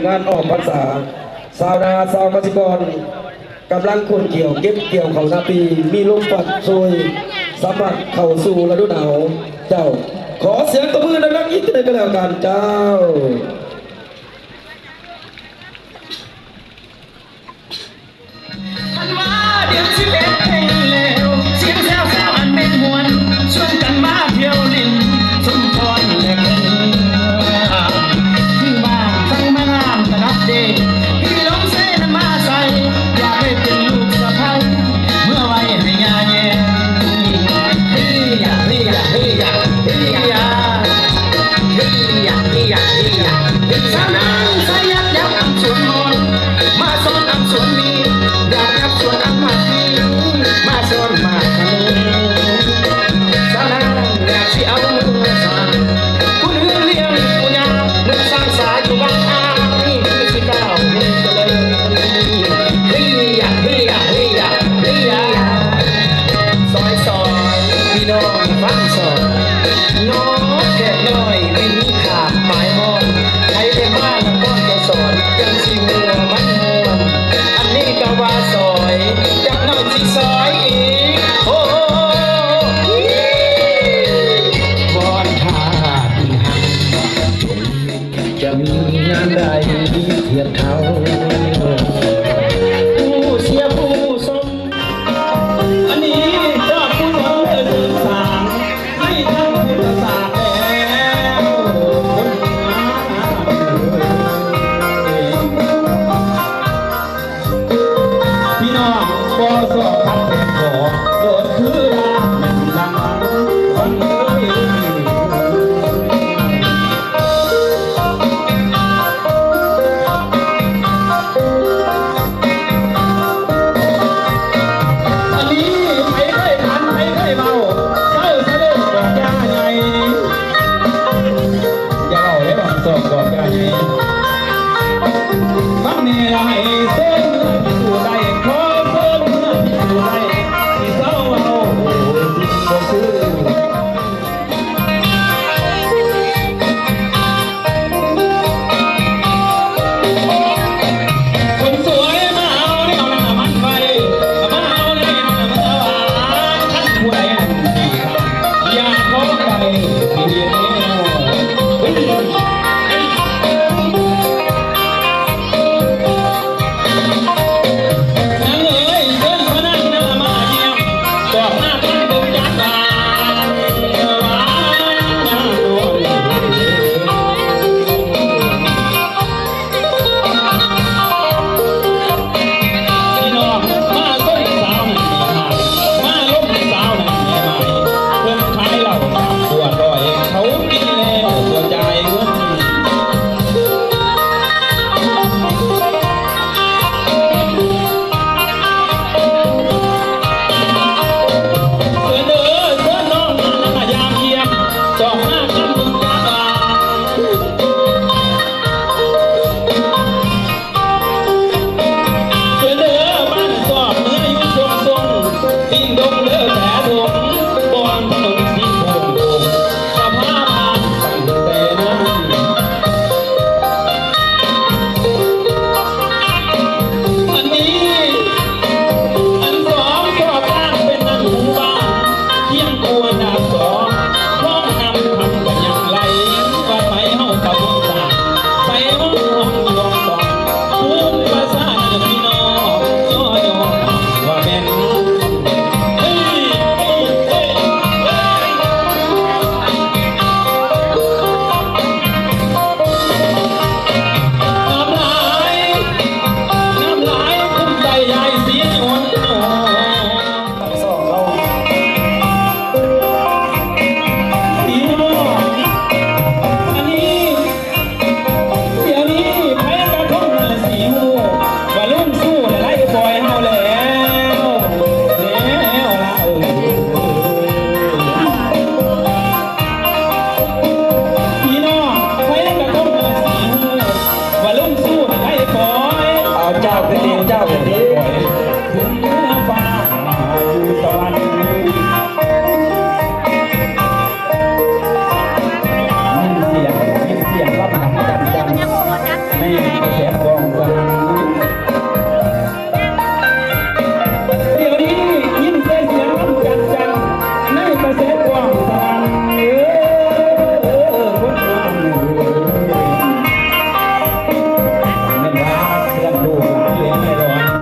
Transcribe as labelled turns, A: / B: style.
A: งานออกพรรษาชาวนาชาวเกษตรกรกำลังคนเกี่ยวเก็บเกี่ยวเขานาปีมีลมปัดโชยสำหรับเข้าสู่ฤดูหนาวเจ้าขอเสียงตบมือดังๆอีกทีก็แล้วกันเจ้า
B: เดี๋ยวชีวิตเพลงเร็วเสียงแซวแซวอันเป็นมวลชวนกันมาเที่ยวลินสมพรและเงินที่บ้านทั้งแม่น้ำตะนับเดพี่ลงเส้นมาใส่อยากให้เป็นลูกสะใภ้เมื่อไว้ให้งานแย่เฮียเฮียเฮียเฮียเฮียเฮียเฮียเฮียสาวนางสายักยักษ์อันสวนมนมาสอนอันสวนมีอยากยับสวนอันมาทีมาสอนมาขนมสาวนางอยากที่เอามือสานผู้เลี้ยงเลี้ยงผู้ยาเมื่อสร้างสายอยู่บางอ้างนี่คือสิเก้านี่ก็เลยเฮียเฮียเฮียเฮียซอยซอยพี่น้องฟังสอนน้องแก่น้อยไม่มีขาดหมายมอนใครได้มาแล้วก็จะสอนยังสิมัวมันมัวอันนี้ก็ว่าซอยจักน้อยสิซอยอีกโอ้บอนขาดหันจะมีงานใดเทียบเท่าผู้เสียผู้สมอันนี้ยอดผู้หลงเดินสางให้ทั้งพุทธศาสตร์แล้วพี่น้องบ่สอบพัดแผ่นขอโดดคือรางแม่นลำวันเอ้ยอันนี้ไม่เคยพันไม่เคยเมาเศร้าเสด็จดอกยาใหญ่อย่าเอาเลยว่าสอบดอกยาใหญ่ฟังนี่ละให้เส้นสู่ได้ขอเส้นสู่ได้ที่เศร้าเอาสิ่งบ่คือ คนสวยมาเอาแนวนั้นมันไปมาเอาแนวนั้นมันหวานท่านผู้ใดนั้นดีครับอยากขอใจที่เดียวนั่งเลยเดินมานั่งหน้ามาเยี่ยมกอดหน้าตั้งตรงจักรวาลหวานน่าโดนพี่น้องมาต้นสาวนั่นดีมากมาล้มสาวนั่นแม่ใหม่เพิ่นขายเหล้าตัวร้อยเขากินแล้วตัวใจายเงินเสือเด้อเสือน้องนั่นน่ะยามเยี่ยมสองหน้าคำบุญจักรวาล เสือเด้อบ้านสอบเมื่ออยู่ชมทรงสิ่งดงเด้อแผลดงบอนถนนสีโป่งสภาพานตั้งแต่นั้นอันนี้อันสองสอบบ้านเป็นนันหูบ้านเที่ยงตัวดาบสองร้องนำทำกันอย่างไรว่าไปเฮาตะวงตาไปห้องห้องยองตองภูมิภาษาเนื้อพี่น้องย่อยอว่าแม่นเฮ้ยเฮ้ยเฮ้ยเฮ้ยน้ำลายน้ำลายคุ้มใจยายเสียอ่อนสองเราพี่น้องอันนี้ เดี๋ยวนี้ไผกระทงนั่นละสีหูว่าลุ่มสู้และไล่บอยเฮาแล้วละพี่น้องไผกระทงนั่นละสีหูว่าลุ่มสู้และไล่บอย
A: เอาเจ้าเป็นดีเจ้าเป็นดี
B: ถึงเนื้อฟ้าอยู่สวรรค์มีเสียงรับหนังจันจันไม่กระแส ประสบความ